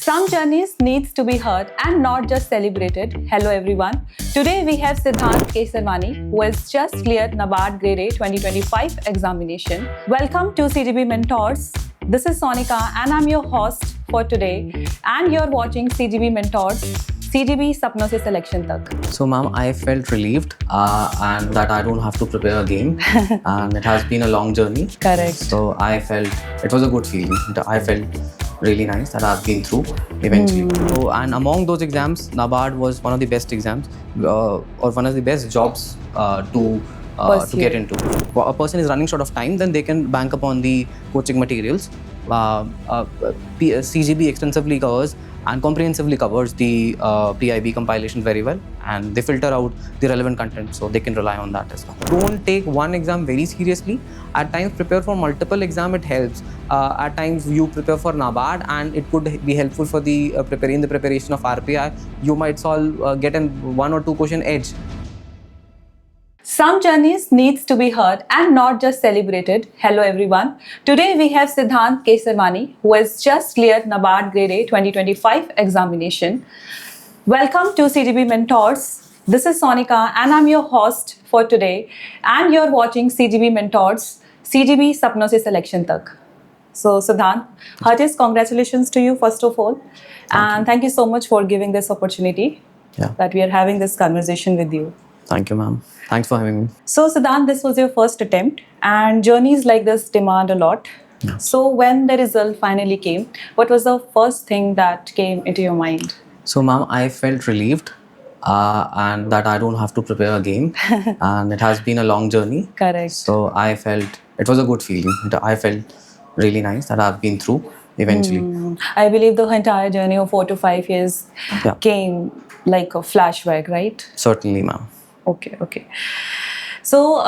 Some journeys needs to be heard and not just celebrated. Hello everyone. Today we have Siddhant Kesharwani who has just cleared NABARD Grade A 2025 examination. Welcome to CGB Mentors. This is Sonika and I'm your host for today and you're watching CGB Mentors. CGB सपनों से selection तक. So ma'am, I felt relieved and that I don't have to prepare again and it has been a long journey. Correct. So I felt it was a good feeling. I felt really nice that I've been through eventually. So, and among those exams, NABARD was one of the best exams or one of the best jobs to get into. If a person is running short of time, then they can bank upon the coaching materials. CGB extensively covers and comprehensively covers the PIB compilation very well, and they filter out the relevant content, so they can rely on that as well. Don't take one exam very seriously. At times prepare for multiple exams, it helps. At times you prepare for NABARD and it could be helpful for the preparation of RPI. You might get an 1 or 2 question edge. Some journeys needs to be heard and not just celebrated. Hello everyone. Today we have Siddhant Kesharwani who has just cleared NABARD Grade A 2025 examination. Welcome to CGB Mentors. This is Sonika and I'm your host for today and you're watching CGB Mentors. CGB सपनों से selection तक. So Siddhant, heartiest congratulations to you first of all, and thank you so much for giving this opportunity that we are having this conversation with you. Thank you, ma'am. Thanks for having me. So Siddhant, this was your first attempt and journeys like this demand a lot. Yeah. So when the result finally came, what was the first thing that came into your mind? So ma'am, I felt relieved and that I don't have to prepare again and it has been a long journey. Correct. So I felt it was a good feeling. I felt really nice that I've been through eventually. I believe the entire journey of 4 to 5 years came like a flashback, right? Certainly, ma'am. Okay. So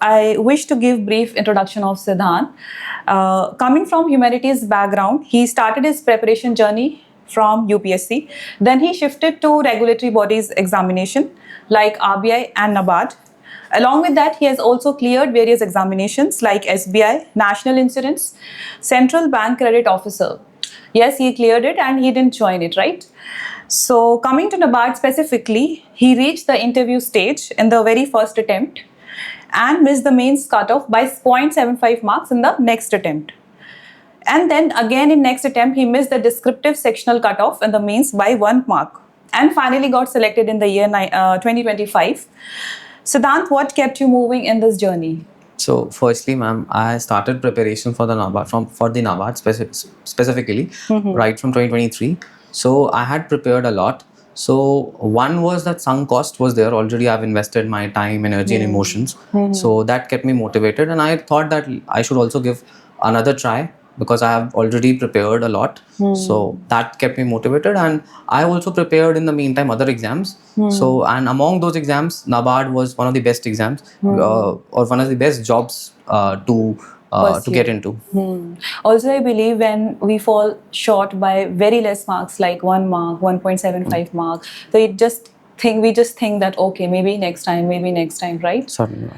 I wish to give brief introduction of Siddhant. Coming from humanities background, he started his preparation journey from UPSC. Then he shifted to regulatory bodies examination like RBI and NABARD. Along with that, he has also cleared various examinations like SBI, National Insurance, Central Bank Credit Officer. Yes, he cleared it and he didn't join it, right? So coming to NABARD specifically, he reached the interview stage in the very first attempt and missed the mains cutoff by 0.75 marks in the next attempt. And then again in next attempt, he missed the descriptive sectional cutoff in the mains by 1 mark and finally got selected in the year 2025. Siddhant, what kept you moving in this journey? So firstly, ma'am, I started preparation for the NABARD specifically right from 2023. So I had prepared a lot. So one was that sunk cost was there already. I've invested my time, energy and emotions. So that kept me motivated and I thought that I should also give another try because I have already prepared a lot. So that kept me motivated and I also prepared in the meantime other exams. So and among those exams, NABARD was one of the best exams or one of the best jobs to get into. Also, I believe when we fall short by very less marks, like 1 mark, 1.75 marks, so we just think that okay, maybe next time, right? Certainly.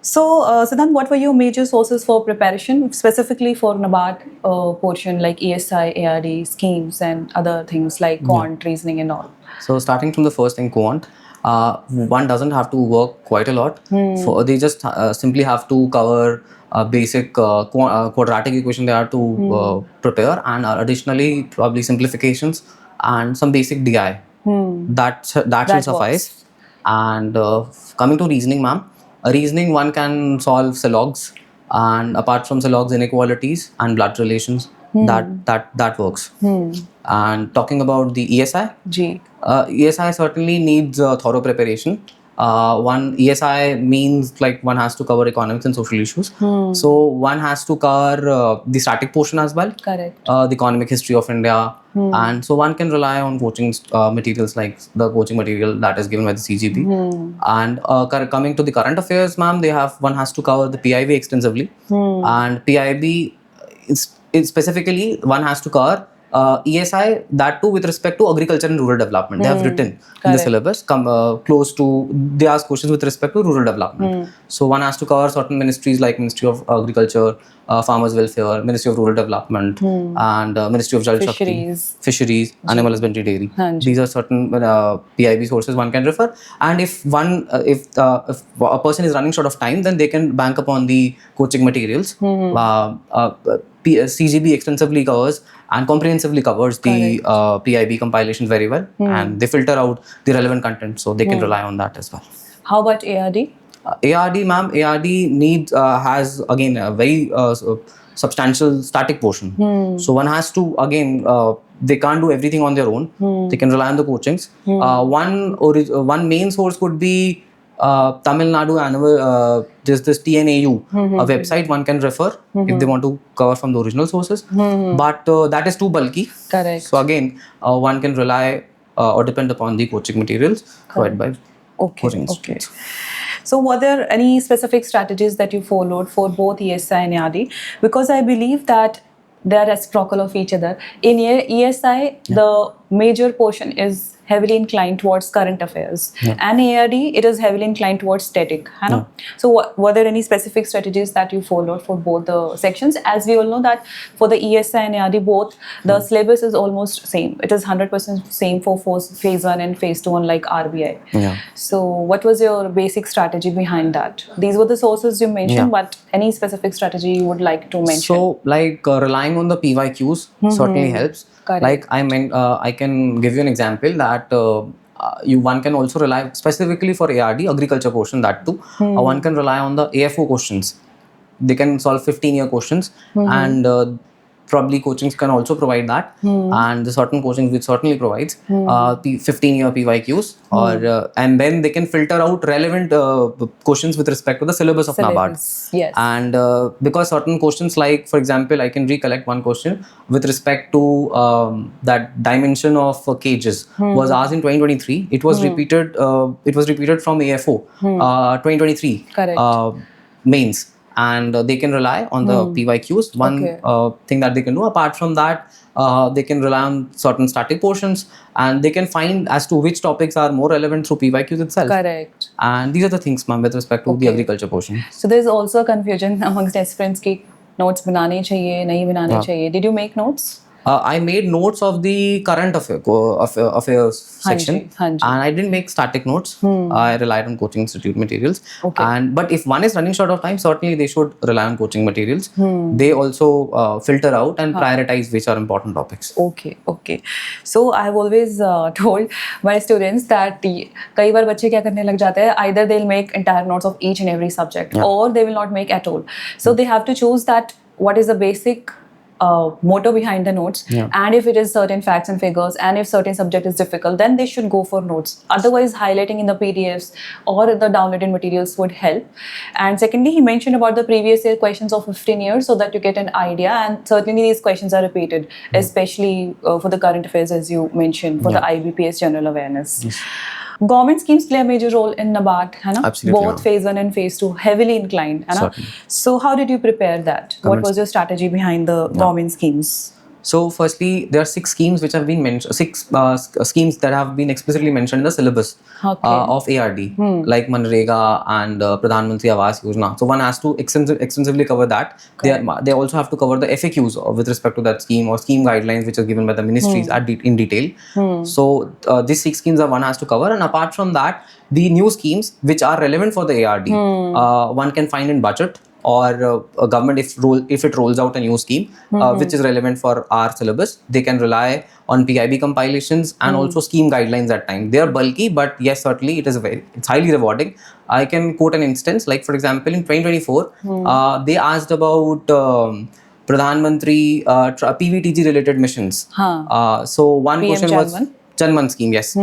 So, Siddhant, what were your major sources for preparation, specifically for NABARD portion like ESI, ARD, schemes and other things like quant, reasoning and all? So starting from the first thing, quant, one doesn't have to work quite a lot. They just simply have to cover basic quadratic equation they have to prepare and additionally probably simplifications and some basic DI. That should suffice. And coming to reasoning, ma'am, reasoning one can solve silogs and apart from silogs, inequalities and blood relations. That works. And talking about the ESI, ESI certainly needs thorough preparation. One ESI means like one has to cover economics and social issues. So one has to cover the static portion as well. Correct. The economic history of India. And so one can rely on coaching materials like the coaching material that is given by the CGB. And coming to the current affairs, ma'am, one has to cover the PIB extensively. And PIB is specifically one has to cover ESI, that too with respect to agriculture and rural development. They have written in the Correct. syllabus close to, they ask questions with respect to rural development. So one has to cover certain ministries like Ministry of Agriculture, Farmers Welfare, Ministry of Rural Development, and Ministry of Jal Shakti, Fisheries, Animal Husbandry, Dairy. हाँ जी. These are certain PIB sources one can refer. And if a person is running short of time, then they can bank upon the coaching materials. CGB extensively covers and comprehensively covers the PIB compilations very well, and they filter out the relevant content, so they can rely on that as well. How about ARD? ARD, ma'am, ARD needs has again a very substantial static portion. So one has to again they can't do everything on their own. They can rely on the coachings. One main source could be Tamil Nadu annual, this TNAU, a website one can refer if they want to cover from the original sources. But that is too bulky. Correct. So again, one can rely or depend upon the coaching materials provided by coaching institutes. So were there any specific strategies that you followed for both ESI and ARD? Because I believe that they are reciprocal of each other. In ESI, the major portion is heavily inclined towards current affairs, and ARD, it is heavily inclined towards static. So were there any specific strategies that you followed for both the sections? As we all know that for the ESI and ARD both, the syllabus is almost same. It is 100% same for phase 1 and phase 2, unlike RBI. So what was your basic strategy behind that? These were the sources you mentioned, but any specific strategy you would like to mention? So like relying on the PYQs certainly helps. Correct. Like I can give you an example that one can also rely specifically for ARD agriculture portion, that too. One can rely on the AFO questions. They can solve 15-year questions, and probably coachings can also provide that, and the certain coaching which certainly provides 15-year PYQs, or and then they can filter out relevant questions with respect to the syllabus of NABARD. Yes. And because certain questions, like for example, I can recollect one question with respect to that dimension of cages was asked in 2023. It was repeated. It was repeated from AFO 2023 mains. And they can rely on the PYQs. One thing that they can do. Apart from that, they can rely on certain static portions, and they can find as to which topics are more relevant through PYQs itself. Correct. And these are the things, ma'am, with respect to the agriculture portion. So there is also a confusion amongst aspirants ki notes banane chahiye, nahi banane chahiye. Did you make notes? I made notes of the current affairs section, and I didn't make static notes. I relied on coaching institute materials. But if one is running short of time, certainly they should rely on coaching materials. They also filter out and prioritize which are important topics. Okay. So I have always told my students that कई बार बच्चे क्या करने लग जाते हैं, either they'll make entire notes of each and every subject, or they will not make at all. So they have to choose that what is the basic motto behind the notes, and if it is certain facts and figures, and if certain subject is difficult, then they should go for notes. Otherwise, highlighting in the PDFs or the downloaded materials would help. And secondly, he mentioned about the previous year questions of 15 years so that you get an idea, and certainly these questions are repeated, especially for the current affairs, as you mentioned, for the IBPS general awareness. Government schemes play a major role in NABARD, है ना? Absolutely. Both phase 1 and phase 2 heavily inclined, है ना? So how did you prepare that? What was your strategy behind the government schemes? So firstly, there are 6 schemes which have been mentioned, 6 schemes that have been explicitly mentioned in the syllabus of ARD, like Manrega and Pradhan Mantri Awas Yojana. So one has to extensively cover that. They also have to cover the FAQs with respect to that scheme, or scheme guidelines which are given by the ministries in detail. So these 6 schemes one has to cover, and apart from that, the new schemes which are relevant for the ARD, one can find in budget, or a government if it rolls out a new scheme which is relevant for our syllabus. They can rely on PIB compilations and also scheme guidelines at times. They are bulky, but yes, certainly it's highly rewarding. I can quote an instance, like for example in 2024 they asked about Pradhan Mantri PVTG related missions. So one PM question was Janman scheme, yes.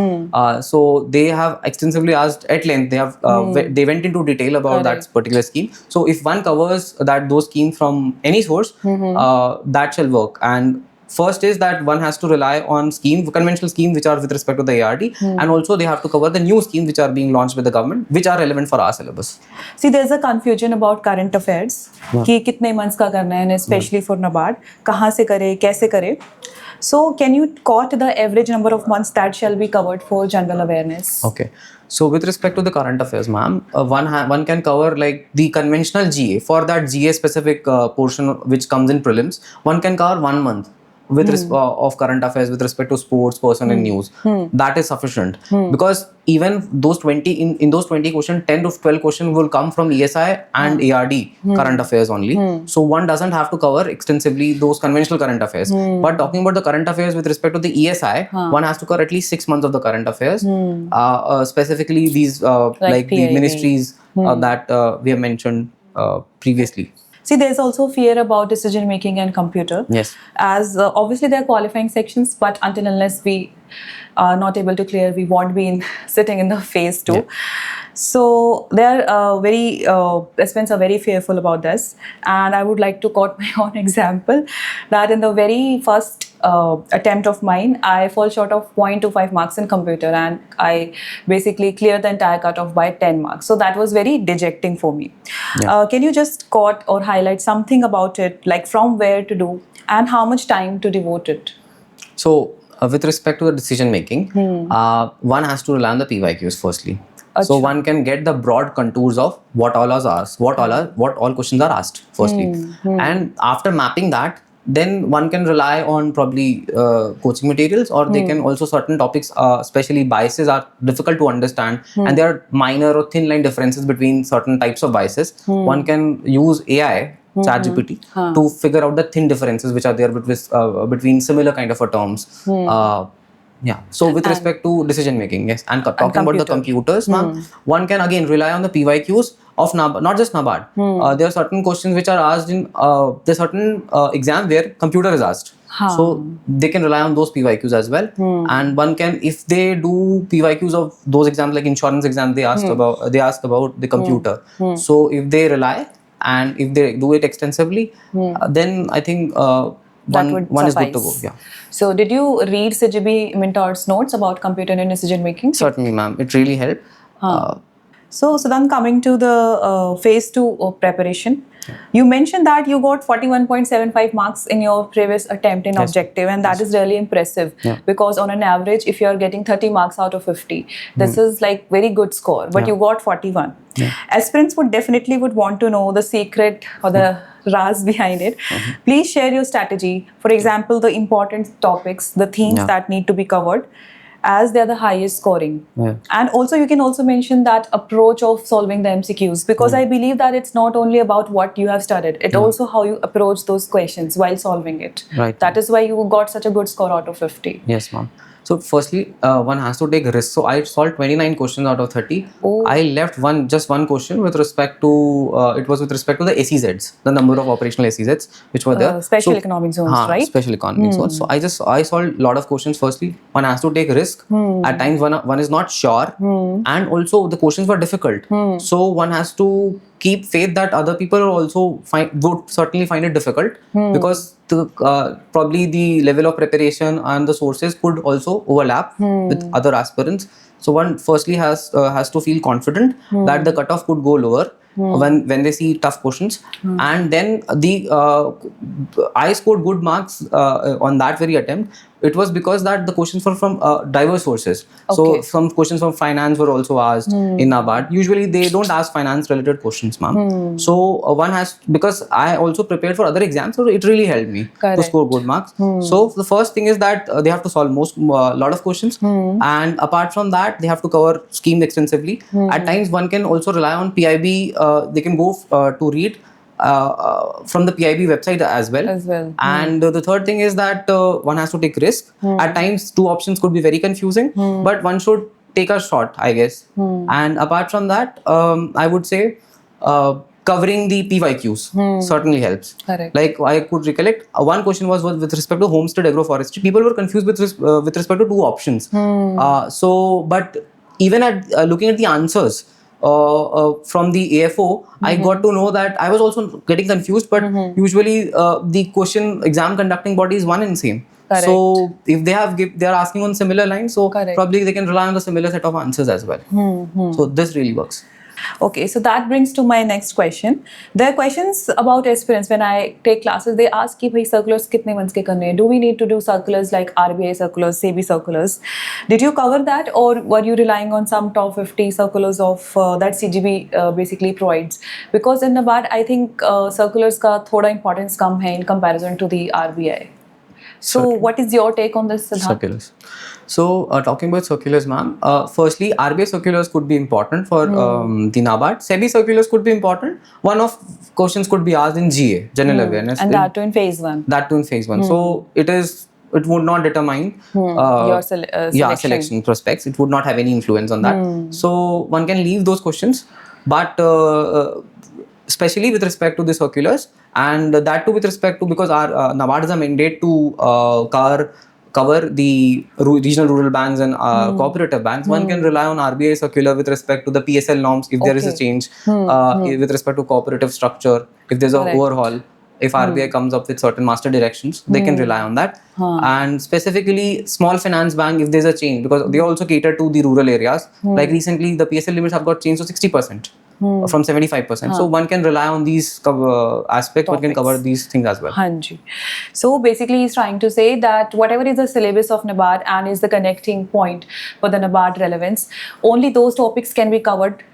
So they have extensively asked at length. They have they went into detail about that particular scheme. So if one covers those schemes from any source, that shall work. And first is that one has to rely on conventional schemes which are with respect to the ARD, and also they have to cover the new schemes which are being launched with the government, which are relevant for our syllabus. See, there's a confusion about current affairs कि कितने months का करना है, and especially for NABARD, कहाँ से करे, कैसे करे. So can you quote the average number of months that shall be covered for general awareness? Okay. So with respect to the current affairs, ma'am, one can cover like the conventional GA. For that GA specific portion which comes in prelims, one can cover 1 month with of current affairs with respect to sports, person, and news. That is sufficient because even those 20 in those 20 questions, 10 to 12 questions will come from ESI and ARD current affairs only. So one doesn't have to cover extensively those conventional current affairs. But talking about the current affairs with respect to the ESI, one has to cover at least 6 months of the current affairs. Specifically, these like the PIB. ministries that we have mentioned previously. See, there's also fear about decision making and computer. Yes. As obviously there are qualifying sections, but until unless we are not able to clear, we won't be sitting in the phase 2. Yeah. So they're aspirants are very fearful about this, and I would like to quote my own example that in the very first attempt of mine, I fall short of 0.25 marks in computer, and I basically cleared the entire cutoff by 10 marks. So that was very dejecting for me. Yeah. Can you just quote or highlight something about it, like from where to do and how much time to devote it? So with respect to the decision making, one has to rely on the PYQs firstly. So one can get the broad contours of what all is asked, what all questions are asked firstly, and after mapping that, then one can rely on probably coaching materials, or they can also certain topics, especially biases are difficult to understand, and there are minor or thin line differences between certain types of biases. One can use AI. ChatGPT to figure out the thin differences which are there between similar kind of terms. Yeah. So with respect to decision making, yes, and talking about the computers, ma'am, one can again rely on the PYQs of NABARD, not just NABARD. There are certain questions which are asked in the certain exam where computer is asked. So they can rely on those PYQs as well. And one can, if they do PYQs of those exams like insurance exam, they ask about the computer. So if they rely and if they do it extensively, then I think one is good to go. Yeah. So did you read CGB Mentor's notes about computer and decision making? Certainly, ma'am. It really helped. So then coming to the phase 2 of preparation, you mentioned that you got 41.75 marks in your previous attempt in objective, and that is really impressive because on an average, if you are getting 30 marks out of 50, this is like very good score, but you got 41. Aspirants would definitely want to know the secret or the Raz behind it. Please share your strategy. For example, the important topics, the themes that need to be covered, as they're the highest scoring. And also you can also mention that approach of solving the MCQs, because I believe that it's not only about what you have studied, it also how you approach those questions while solving it. Right. That is why you got such a good score out of 50. Yes, ma'am. So firstly, one has to take risks. So I solved 29 questions out of 30. I left just one question with respect to, it was with respect to the SEZs, the number of operational SEZs which were there. Special economic zones, right? Special economic zones. So I solved a lot of questions. Firstly, one has to take risk. At times one is not sure, and also the questions were difficult. So one has to keep faith that other people also would certainly find it difficult, because probably the level of preparation and the sources could also overlap with other aspirants. So one firstly has to feel confident that the cutoff could go lower when they see tough questions, and then I scored good marks on that very attempt. It was because that the questions were from diverse sources. So some questions from finance were also asked in NABARD. Usually they don't ask finance related questions, ma'am. So one has, because I also prepared for other exams, so it really helped me to score good marks. So the first thing is that they have to solve lot of questions, and apart from that they have to cover schemes extensively. At times one can also rely on PIB. They can go to read from the PIB website as well. And the third thing is that one has to take risk. At times two options could be very confusing, but one should take a shot, I guess. And apart from that, I would say covering the PYQs certainly helps. Like I could recollect, one question was with respect to homestead agroforestry. People were confused with respect to two options. But even at looking at the answers from the AFO, I got to know that I was also getting confused, but usually the question exam conducting body is one and same. So if they are asking on similar lines, so probably they can rely on the similar set of answers as well. So this really works. Okay, so that brings to my next question. There are questions about aspirants when I take classes. They ask कि भाई circulars कितने months के करने हैं? Do we need to do circulars like RBI circulars, SEBI circulars? Did you cover that, or were you relying on some top 50 circulars of that CGB basically provides? Because in NABARD, I think circulars का थोड़ा importance कम है in comparison to the RBI. So, what is your take on this, Siddhant? Circulars. So, talking about circulars, ma'am. Firstly, RBI circulars could be important for the NABARD. SEBI circulars could be important. One of questions could be asked in GA, General Awareness. And that too in phase 1. That too in phase 1. So, it would not determine Your selection. Selection prospects. It would not have any influence on that. So, one can leave those questions. But especially with respect to the circulars, and that too with respect to, because our NABARD is a mandate to cover the regional rural banks and cooperative banks. One can rely on RBI circular with respect to the PSL norms if there is a change, with respect to cooperative structure, if there's an overhaul. If RBI comes up with certain master directions, they can rely on that. And specifically, small finance bank, if there's a change, because they also cater to the rural areas. Like recently, the PSL limits have got changed to 60%. From 75%. So one can rely on these aspects, one can cover these things as well. Hanji. So basically he's trying to say that whatever is the syllabus of NABARD and is the connecting point for the NABARD relevance, only those topics can be covered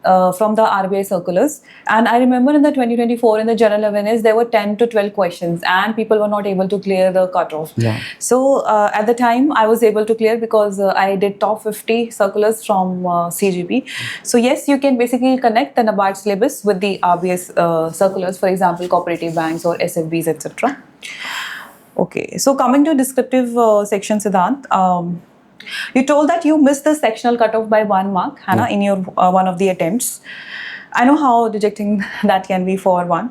from the RBI circulars. And I remember in the 2024 in the general awareness there were 10 to 12 questions and people were not able to clear the cutoff. So at the time I was able to clear because I did top 50 circulars from CGP. So yes, you can basically connect the NABARD syllabus with the RBI circulars, for example cooperative banks or SFBs, etc. Okay, so coming to descriptive section, Siddhant, you told that you missed the sectional cutoff by 1 mark, Hannah, in your one of the attempts. I know how dejecting that can be for one.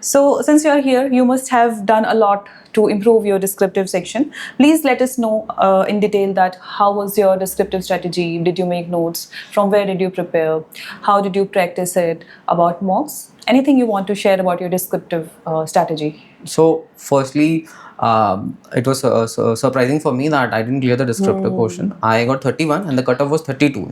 So since you are here, you must have done a lot to improve your descriptive section. Please let us know in detail that how was your descriptive strategy? Did you make notes? From where did you prepare? How did you practice it? About mocks? Anything you want to share about your descriptive strategy? So firstly, it was surprising for me that I didn't clear the descriptive portion. I got 31 and the cutoff was 32.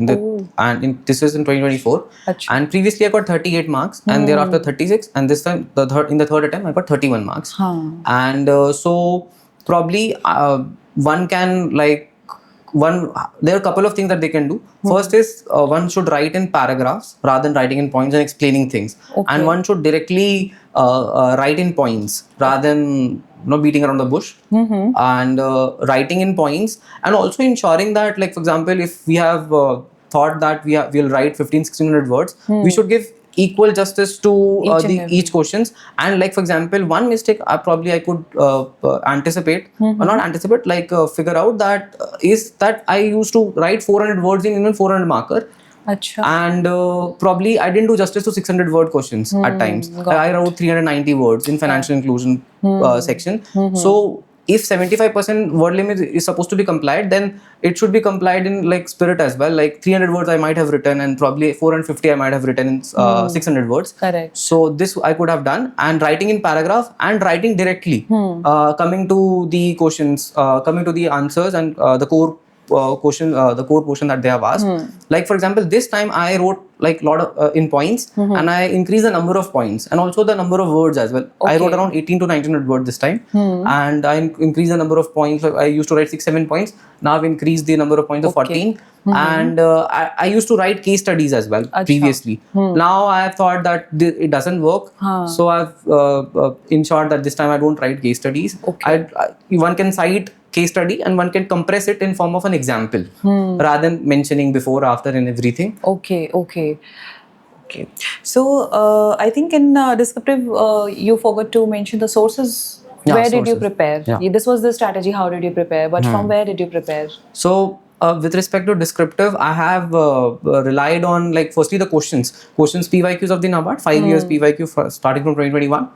This is in 2024. And previously I got 38 marks and thereafter 36. And this time, in the third attempt, I got 31 marks. And so probably one can there are a couple of things that they can do. First is one should write in paragraphs rather than writing in points and explaining things. And one should directly write in points rather than beating around the bush. And writing in points, and also ensuring that, like for example, if we have thought that we'll write 1500-1600 words, we should give equal justice to each questions. And like for example, one mistake I could anticipate or not anticipate, figure out that is that I used to write 400 words in even 400 marker. And probably I didn't do justice to 600 word questions at times. I wrote 390 words in financial inclusion section. So if 75% word limit is supposed to be complied, then it should be complied in like spirit as well. Like 300 words I might have written and probably 450 I might have written in 600 words. Correct. So this I could have done, and writing in paragraph and writing directly, coming to the questions, coming to the answers and the core portion that they have asked. Like for example, this time I wrote like lot of in points, and I increased the number of points and also the number of words as well. I wrote around 18 to 1900 words this time, and I increased the number of points. Like I used to write 6-7 points. Now I've increased the number of points to 14. And I used to write case studies as well previously. Now I have thought that it doesn't work, so I've ensured that this time I don't write case studies. One can cite case study and one can compress it in form of an example rather than mentioning before, after and everything. Okay. So I think in descriptive you forgot to mention the sources. Where did you prepare? This was the strategy. How did you prepare? But from where did you prepare? So with respect to descriptive, I have relied on, like, firstly the questions PYQs of the NABARD, 5 years PYQ starting from 2021,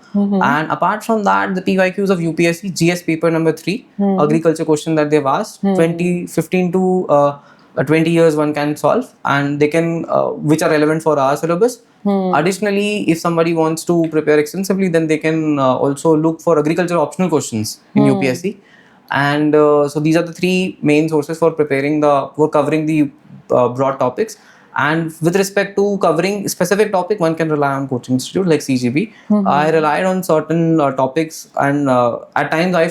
and apart from that the PYQs of UPSC GS paper number 3, agriculture question that they've asked, 2015 to 20 years one can solve, and they can which are relevant for our syllabus. Additionally, if somebody wants to prepare extensively, then they can also look for agriculture optional questions in UPSC. And so these are the 3 main sources for covering the broad topics. And with respect to covering specific topic, one can rely on coaching institute like CGB. I relied on certain topics, and at times I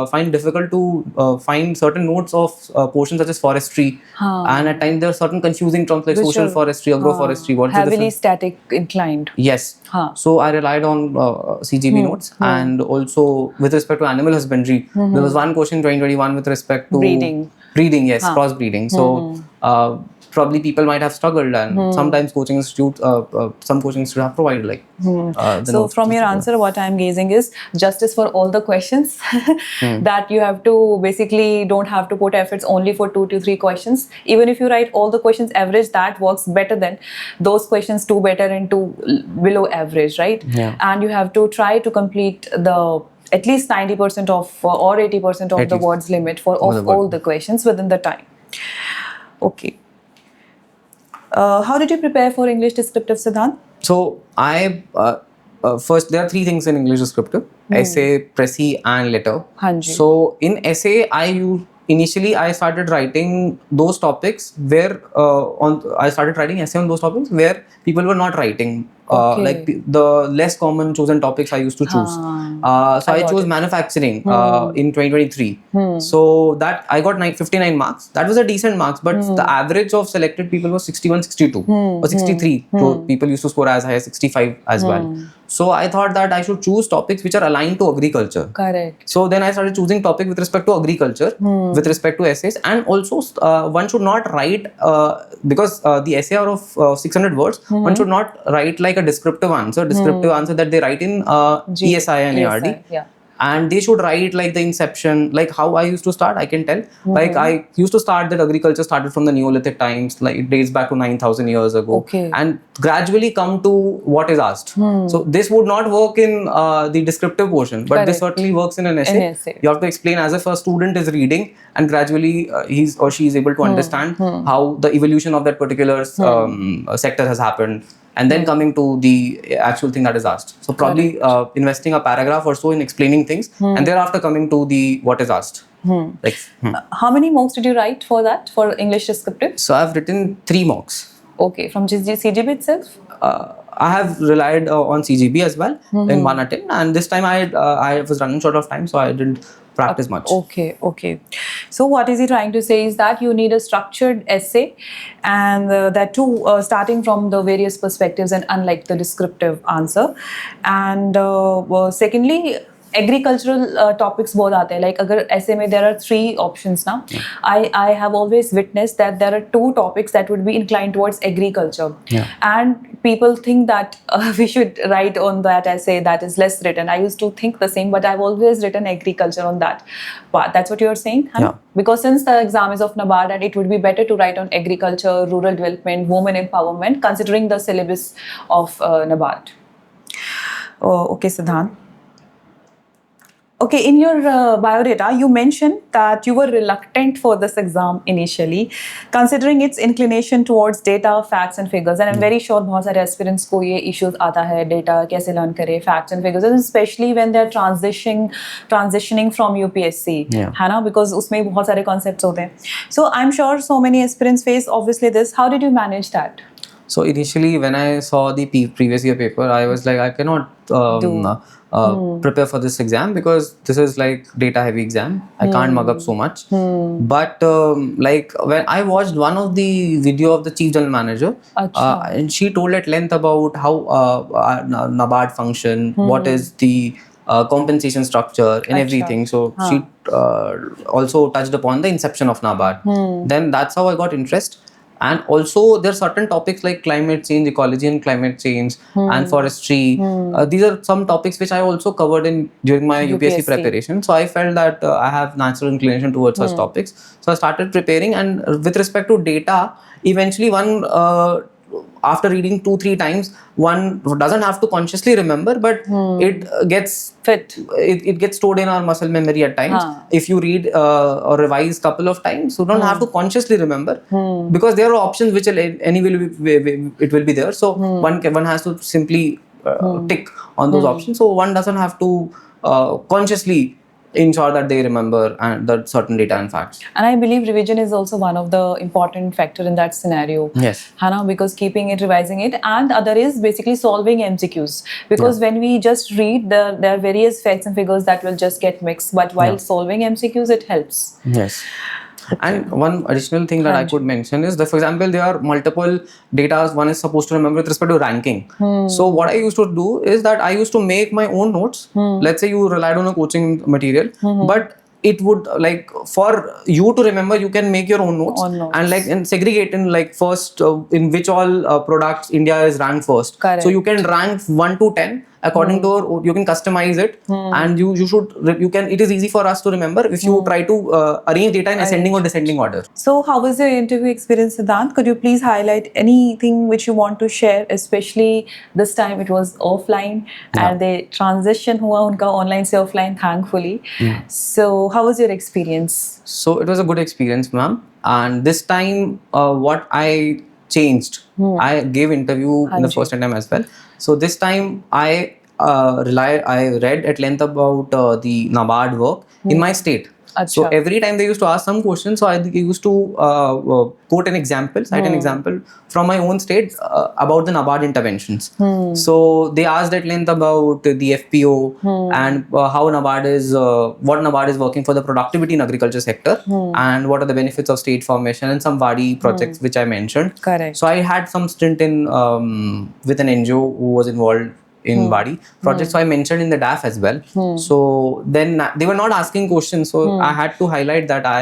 find difficult to find certain notes of portions such as forestry, and at times there are certain confusing terms like social are- forestry, agroforestry. What's the heavily difference? static inclined. Yes. Huh. So I relied on CGB notes, and also with respect to animal husbandry, there was one question in 2021 with respect to Breeding. Breeding, yes, crossbreeding. So probably people might have struggled, and sometimes coaching institutes, some coaching institutes have provided like. The So notes. from your answer, what I'm gazing is justice for all the questions. That you have to basically don't have to put efforts only for 2 to 3 questions. Even if you write all the questions average, that works better than those questions 2 better and 2 below average, right? Yeah. And you have to try to complete the at least 90% of or 80% of At the least. words limit for of all the questions within the time. Okay. How did you prepare for English descriptive, Siddhant? So I first, there are 3 things in English descriptive: essay, précis, and letter. Hanji. So in essay, initially I started writing those topics where I started writing essay on those topics where people were not writing. Okay. Like the less common chosen topics I used to choose. So I got chose it. manufacturing in 2023. So that I got 59 marks. That was a decent marks, but the average of selected people was 61, 62 or 63. So people used to score as high as 65 as well. So I thought that I should choose topics which are aligned to agriculture. Correct. So then I started choosing topic with respect to agriculture, with respect to essays, and also one should not write because the essay are of 600 words. One should not write like a descriptive answer that they write in ESI and ARD. Yeah. And they should write like the inception, like how I used to start. I can tell, like I used to start that agriculture started from the Neolithic times, like it dates back to 9,000 years ago, Okay. and gradually come to what is asked. So this would not work in the descriptive portion, but this Correct. certainly works in an essay. An essay. You have to explain as if a student is reading, and gradually he's or she is able to understand how the evolution of that particular sector has happened, and then coming to the actual thing that is asked. So probably investing a paragraph or so in explaining things, and thereafter coming to the what is asked. Like, How many mocks did you write for that, for English descriptive? so I've written 3 mocks. Okay, from CGB itself? I have relied on CGB as well in one attempt, and this time I was running short of time, so I didn't practice much. Okay. So what is he trying to say is that you need a structured essay, and that too starting from the various perspectives and unlike the descriptive answer. And secondly, agricultural topics both aate hain. Like agar essay mein there are 3 options now. I have always witnessed that there are 2 topics that would be inclined towards agriculture. And people think that we should write on that essay that is less written. I used to think the same, but I've always written agriculture on that part. That's what you're saying, Hannah? Yeah. Because since the exam is of NABARD, and it would be better to write on agriculture, rural development, women empowerment, considering the syllabus of NABARD. Okay, Siddhant. Okay, in your biodata, you mentioned that you were reluctant for this exam initially, considering its inclination towards data, facts and figures. And I'm very sure बहुत सारे aspirants को ये issues आता है, data कैसे learn करे, facts and figures, and especially when they're transitioning from UPSC, है ना? Because उसमें बहुत सारे concepts होते हैं. So I'm sure so many aspirants face obviously this. How did you manage that? So initially, when I saw the previous year paper, I was like, I cannot prepare for this exam because this is like data heavy exam. I can't mug up so much. But like when I watched one of the video of the chief general manager, and she told at length about how NABARD function, what is the compensation structure and everything. So she also touched upon the inception of NABARD. Then that's how I got interest. And also there are certain topics like climate change, ecology and climate change, and forestry. These are some topics which I also covered during my UPSC preparation. So I felt that I have natural inclination towards such topics. So I started preparing, and with respect to data, eventually one after reading 2-3 times, one doesn't have to consciously remember, but it gets it gets stored in our muscle memory at times. If you read or revise couple of times, you don't have to consciously remember, because there are options which will anyway it will be there. So one has to simply tick on those options. So one doesn't have to consciously ensure that they remember and the certain data and facts. And I believe revision is also one of the important factor in that scenario. Yes. Hana, because keeping it, revising it, and the other is basically solving MCQs. Because when we just read, there are various facts and figures that will just get mixed. But while solving MCQs, it helps. Yes. And one additional thing that I could mention is that, for example, there are multiple data one is supposed to remember with respect to ranking. So what I used to do is that I used to make my own notes. Let's say you relied on a coaching material, but it would, like, for you to remember, you can make your own notes, and like and segregate in like first in which all products India is ranked first. Correct. So you can rank 1 to 10 according to you can customize it, and you can, it is easy for us to remember if you try to arrange data in ascending or descending order. So how was your interview experience, Siddhant? Could you please highlight anything which you want to share, especially this time it was offline and the transition हुआ उनका online से offline, thankfully. So how was your experience? So it was a good experience, ma'am. And this time, what I changed, I gave interview in the first time as well. So this time, I read at length about the NABARD work in my state. So every time they used to ask some questions, so I used to quote an example, cite an example from my own state about the NABARD interventions. So they asked at length about the FPO and how NABARD is, what NABARD is working for the productivity in agriculture sector, and what are the benefits of state formation, and some Wadi projects which I mentioned. Correct. So I had some stint in with an NGO who was involved in Wadi project, so I mentioned in the DAF as well. So then they were not asking questions, so I had to highlight that I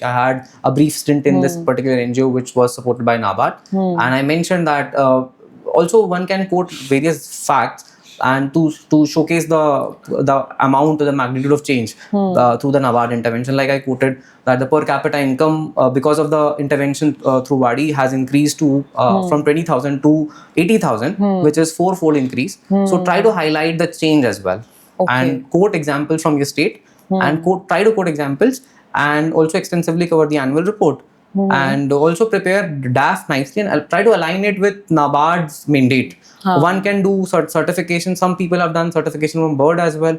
had a brief stint in this particular NGO which was supported by NABARD, and I mentioned that also one can quote various facts and to showcase the amount or the magnitude of change through the NABARD intervention. Like I quoted that the per capita income because of the intervention through Wadi has increased to from 20,000 to 80,000, which is 4-fold increase. So try to highlight the change as well, and quote examples from your state, and try to quote examples, and also extensively cover the annual report. And also prepare DAF nicely and I'll try to align it with NABARD's mandate. One can do certification. Some people have done certification from BIRD as well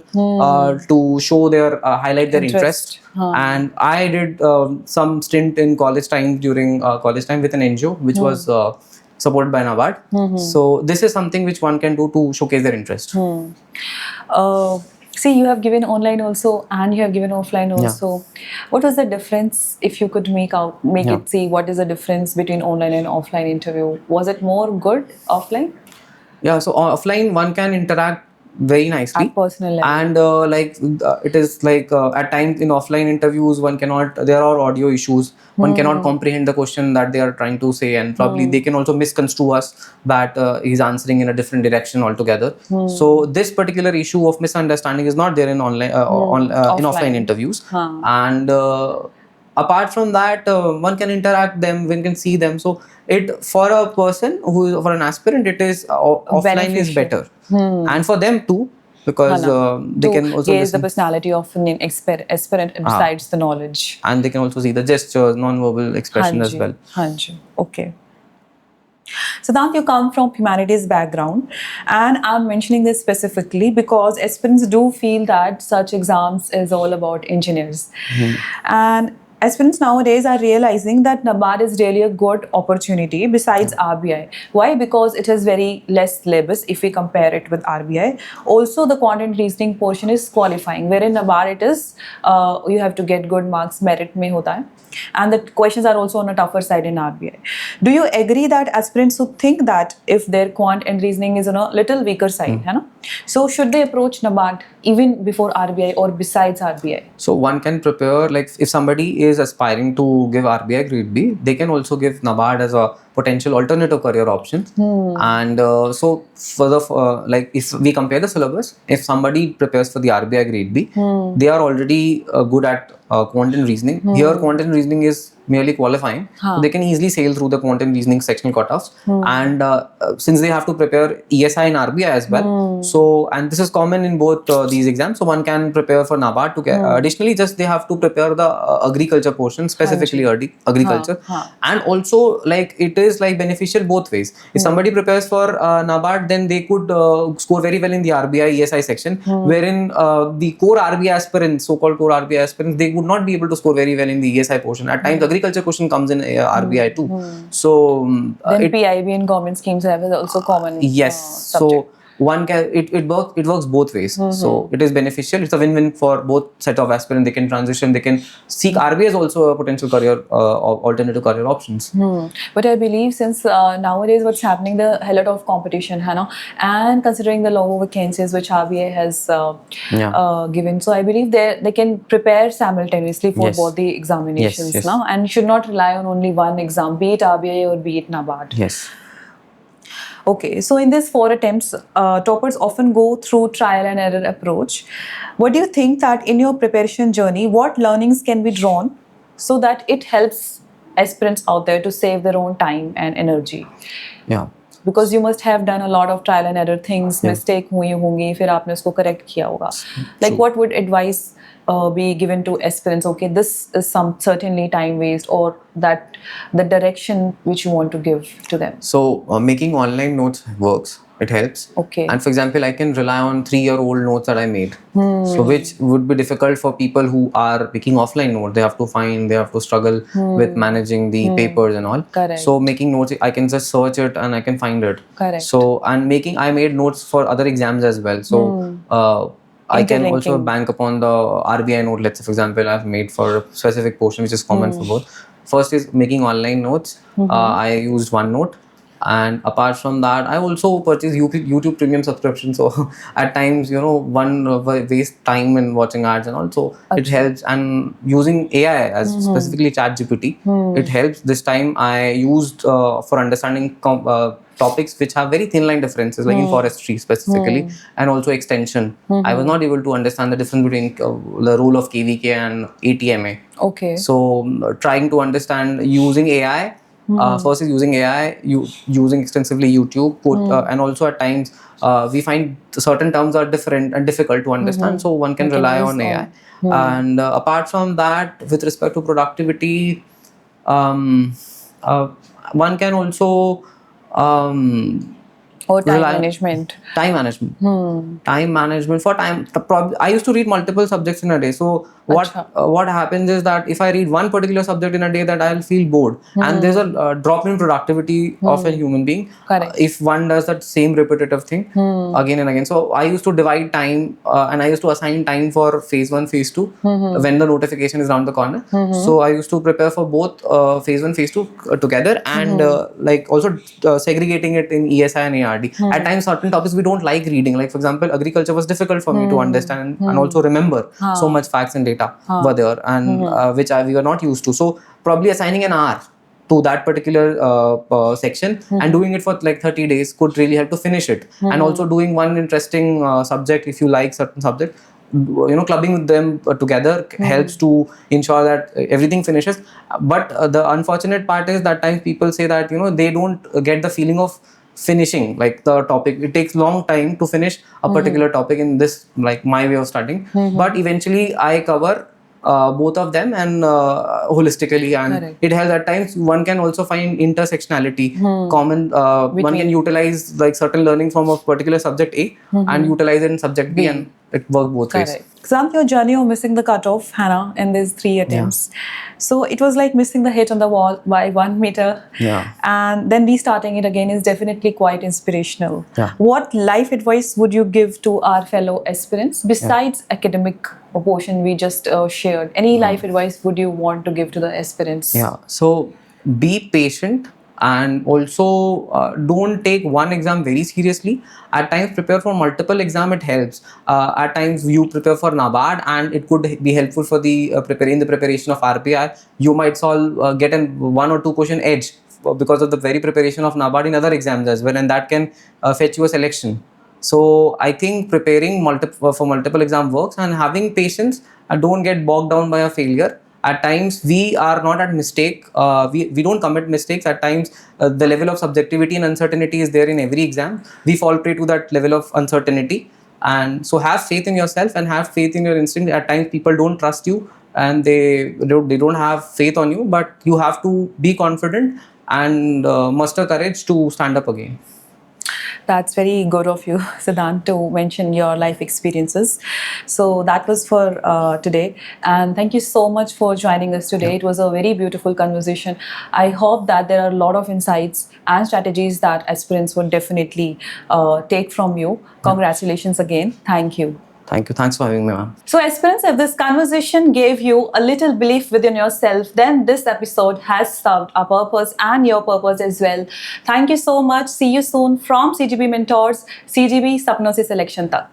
to show their highlight their interest. And I did some stint in college time during college time with an NGO which was supported by NABARD. So this is something which one can do to showcase their interest. See, you have given online also and you have given offline also. What was the difference, if you could make it, see what is the difference between online and offline interview? Was it more good offline? Yeah, so offline one can interact very nicely at personal level, and it is like at times in offline interviews one cannot, there are audio issues, one cannot comprehend the question that they are trying to say, and probably they can also misconstrue us that he's answering in a different direction altogether. So this particular issue of misunderstanding is not there in online in offline interviews. And apart from that, one can interact them, one can see them. So it, for a person who, for an aspirant, it is offline is better, and for them too, because they can also gauge the personality of an aspirant besides the knowledge, and they can also see the gestures, non-verbal expression as well. Okay. Siddhant, you come from humanities background, and I'm mentioning this specifically because aspirants do feel that such exams is all about engineers, and aspirants nowadays are realizing that NABARD is really a good opportunity besides RBI. Why? Because it has very less syllabus if we compare it with RBI. Also, the quant reasoning portion is qualifying, wherein NABARD it is you have to get good marks, merit mein hota hai. And the questions are also on a tougher side in RBI. Do you agree that aspirants who think that if their quant and reasoning is on a little weaker side, so should they approach NABARD even before RBI or besides RBI? So one can prepare, like if somebody is aspiring to give RBI grade B, they can also give NABARD as a potential alternative career option. And so for the like if we compare the syllabus, if somebody prepares for the RBI grade B, they are already good at quant and reasoning. Here quant and reasoning is merely qualifying, so they can easily sail through the quant and reasoning sectional cutoffs. And since they have to prepare ESI and RBI as well, so, and this is common in both these exams, so one can prepare for NABARD to get. Additionally, just they have to prepare the agriculture portion, specifically agriculture, and also like it is like beneficial both ways. If somebody prepares for NABARD, then they could score very well in the RBI ESI section, wherein the core RBI aspirants, so-called core RBI aspirants, they would not be able to score very well in the ESI portion. At times, agriculture question comes in RBI too. So then PIB and government schemes have is also common. Yes. Subject. So one can it works both ways. So it is beneficial. It's a win-win for both set of aspirants. They can transition. They can seek RBI as also a potential career alternative career options. But I believe since nowadays what's happening, the hell lot of competition, and considering the low vacancies which RBI has given, so I believe they can prepare simultaneously for both the examinations now, and should not rely on only one exam, be it RBI or be it NABARD. Yes. Okay, so in these 4 attempts, toppers often go through trial and error approach. What do you think that in your preparation journey, what learnings can be drawn so that it helps aspirants out there to save their own time and energy? Yeah. Because you must have done a lot of trial and error things, mistake हुई होंगी, फिर आपने उसको correct किया होगा. Like what would advice be given to aspirants? Okay, this is certainly time waste, or that the direction which you want to give to them. So making online notes works. It helps. Okay. And for example, I can rely on 3-year-old notes that I made. So which would be difficult for people who are making offline notes. They have to struggle with managing the papers and all. Correct. So making notes, I can just search it and I can find it. Correct. So, and I made notes for other exams as well. So I can also bank upon the RBI note. Let's say, for example, I've made for a specific portion, which is common for both. First is making online notes. I used OneNote. And apart from that, I also purchased YouTube Premium subscription. So at times, one waste time in watching ads and also it helps. And using AI as specifically ChatGPT, it helps. This time I used for understanding topics which have very thin line differences, like in forestry specifically, and also extension. I was not able to understand the difference between the rule of KVK and ATMA. Okay. So trying to understand using AI. First is using AI, using extensively YouTube, and also at times we find certain terms are different and difficult to understand, so one can rely on AI. And apart from that, with respect to productivity, one can also or time management. Time management for time. I used to read multiple subjects in a day. So what happens is that if I read one particular subject in a day, that I'll feel bored, and there's a drop in productivity of a human being. If one does that same repetitive thing again and again. So I used to divide time, and I used to assign time for phase 1, phase 2 when the notification is around the corner. So I used to prepare for both phase 1, phase 2 together, and like also segregating it in ESI and ARD. At times, certain topics we don't like reading. Like for example, agriculture was difficult for me to understand and also remember. So much facts and data were there, and which we were not used to. So probably assigning an hour to that particular section and doing it for like 30 days could really help to finish it. And also doing one interesting subject, if you like certain subject, clubbing them together helps to ensure that everything finishes. But the unfortunate part is that times people say that they don't get the feeling of finishing like the topic. It takes long time to finish a particular topic in this, like my way of studying, but eventually I cover both of them and holistically, and it helps. At times one can also find intersectionality common. One can utilize like certain learning from a particular subject A and utilize it in subject B, and it works both ways. Siddhant, your journey of missing the cutoff, Hannah, in these 3 attempts. So it was like missing the hit on the wall by 1 meter. And then restarting it again is definitely quite inspirational. What life advice would you give to our fellow aspirants besides academic portion we just shared? Any life advice would you want to give to the aspirants? So be patient. And also don't take one exam very seriously. At times prepare for multiple exams, it helps. At times you prepare for NABARD and it could be helpful for the preparation of RPI. You might get an 1 or 2 question edge because of the very preparation of NABARD in other exams as well, and that can fetch you a selection. So I think preparing for multiple exam works, and having patience. Don't get bogged down by a failure. At times we are not at mistake. We don't commit mistakes. At times the level of subjectivity and uncertainty is there in every exam. We fall prey to that level of uncertainty. And so have faith in yourself and have faith in your instinct. At times people don't trust you and they don't have faith on you, but you have to be confident and muster courage to stand up again. That's very good of you, Siddhant, to mention your life experiences. So that was for today. And thank you so much for joining us today. It was a very beautiful conversation. I hope that there are a lot of insights and strategies that aspirants would definitely take from you. Congratulations again. Thank you. Thank you. Thanks for having me, ma'am. So aspirants, if this conversation gave you a little belief within yourself, then this episode has served a purpose and your purpose as well. Thank you so much. See you soon from CGB Mentors, CGB Sapno Se Selection Tak.